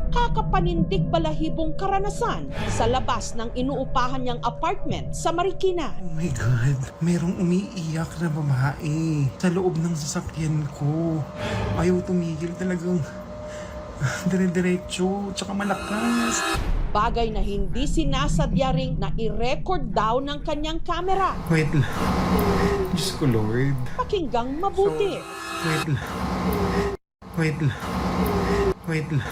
kakapanindig balahibong karanasan sa labas ng inuupahan niyang apartment sa Marikina. Oh my God, merong umiiyak na babae sa loob ng sasakyan ko. Ayaw tumigil talagang dire-diretso, tsaka malakas. Bagay na hindi sinasadya ring na i-record daw ng kanyang kamera. Wait lang. Diyos ko Lord. Pakinggang mabuti. Wait lang. Wait lang. Wait lang.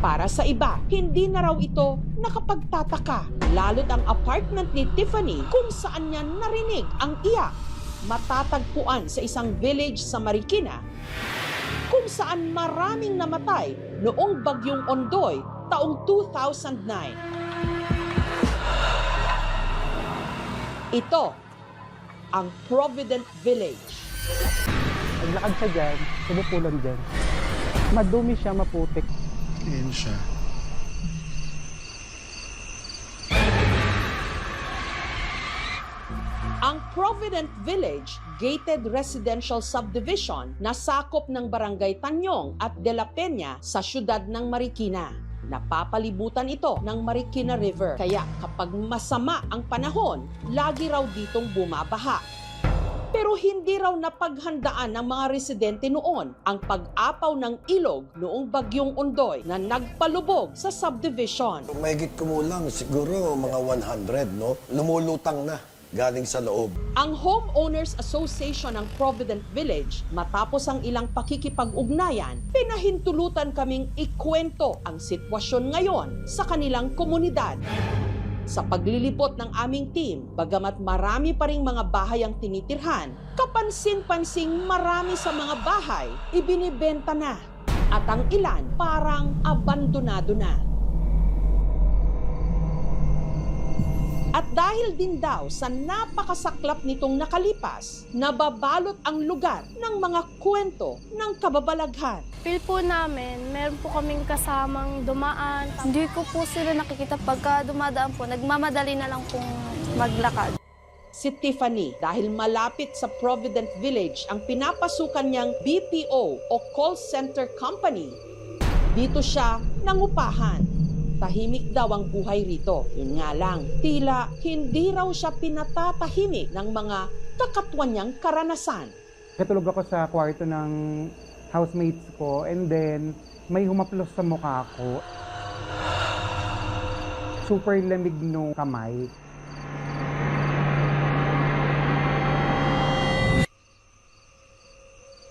Para sa iba, hindi na raw ito nakapagtataka. Lalo't ang apartment ni Tiffany kung saan niya narinig ang iyak. Matatagpuan sa isang village sa Marikina kung saan maraming namatay noong bagyong Ondoy taong 2009. Ito ang Provident Village. Naglakad siya dyan, sumupulan dyan. Madumi siya, maputik. Ayan siya. Ang Provident Village, gated residential subdivision na sakop ng Barangay Tanyong at De La Peña sa siyudad ng Marikina. Napapalibutan ito ng Marikina River, kaya kapag masama ang panahon, lagi raw ditong bumabaha. Pero hindi raw napaghandaan ng mga residente noon ang pag-apaw ng ilog noong bagyong Ondoy na nagpalubog sa subdivision. Mahigit kumulang siguro mga 100, no? Lumulutang na galing sa loob. Ang Homeowners Association ng Provident Village, matapos ang ilang pakikipag-ugnayan, pinahintulutan kaming ikwento ang sitwasyon ngayon sa kanilang komunidad. Sa paglilipot ng aming team, bagamat marami pa ring mga bahay ang tinitirhan, kapansin-pansing marami sa mga bahay ibinibenta na. At ang ilan parang abandonado na. At dahil din daw sa napakasaklap nitong nakalipas, nababalot ang lugar ng mga kwento ng kababalaghan. Feel po namin, meron po kaming kasamang dumaan. Hindi ko po sila nakikita pagka dumadaan po. Nagmamadali na lang pong maglakad. Si Tiffany, dahil malapit sa Provident Village ang pinapasukan niyang BPO o call center company, dito siya nangupahan. Tahimik daw ang buhay rito. Yun nga lang, tila hindi raw siya pinatatahimik ng mga kakatwan niyang karanasan. Katulog ako sa kwarto ng housemates ko and then may humaplos sa mukha ko. Super lamig nung kamay.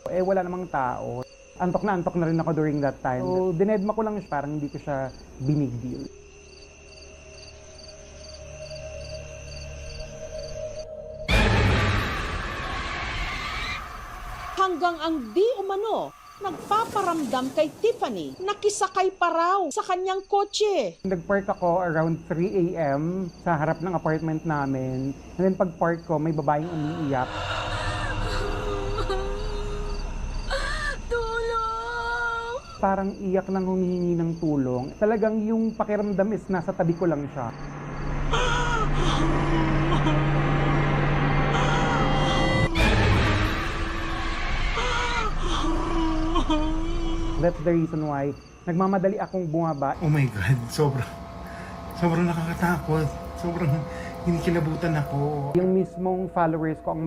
Wala namang tao. Antok na rin ako during that time. So, dinedma ko lang siya, parang hindi ko siya big deal. Hanggang ang di umano, nagpaparamdam kay Tiffany na kisakay pa raw sa kanyang kotse. Nag-park ako around 3 a.m. sa harap ng apartment namin. And then pag-park ko, may babaeng umiiyak. Parang iyak ng humihingi ng tulong. Talagang yung pakiramdam is nasa tabi ko lang siya. That's the reason why nagmamadali akong bumaba. Oh my God, sobrang nakakatakot. Sobrang hinikilabutan ako. Yung mismong followers ko ang